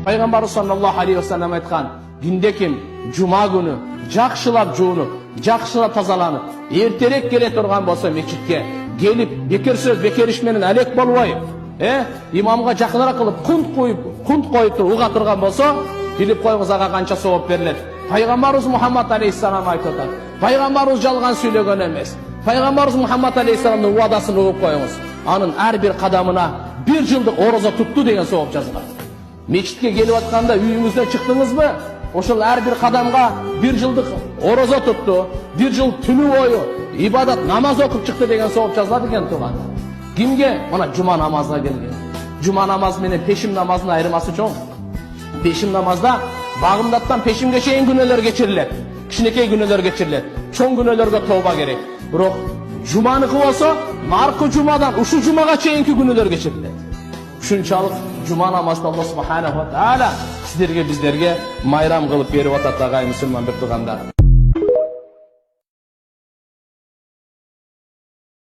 Пайгамбарыбыз саллаллаху алейхи вассалам айткан, күндө ким жума күнү жакшылап жуунуп, жакшылап тазаланып, эртерээк келе турган болсо мечитке келип, бекер сөз, бекер иш менен алек болбой, имамга жакыныраак кылып кунт коюп уга турган болсо, билип коюңуз ага канча сооп берилет. Пайгамбарыбыз Мухаммад алейхиссалам айтып атат. Пайгамбарыбыз жалган сүйлөгөн эмес. Пайгамбарыбыз Мухаммад алейхиссаламдын уадасын угуп коюңуз. Анын ар бир кадамына 1 жылдык орозо тутту деген сооп жазылат. Мечитке келип атканда үйүңүздөн чыктыңызбы? Ошол ар бир кадамга 1 жылдык орозо тутту, 1 жыл түнү бою ибадат, намаз окуп чыкты деген сооп жазылат экен тууган. Кимге? Мына жума намазына келген. Жума намазы менен пешим намазынын айырмасы чоң. Пешим намазда багымдаттан пешимге чейин күнөөлөр кечирилет. Кичинекей күнөөлөр кечирилет. Чоң күнөөлөргө тооба керек. Бирок жуманыкы болсо, наркы жумадан ушу жумага чейинки күнөөлөр кечирилет. Ушунчалык жума намазды Аллах субханаху ва таала сиздерге, биздерге майрам кылып берип атат, агай мусулман бир туугандар.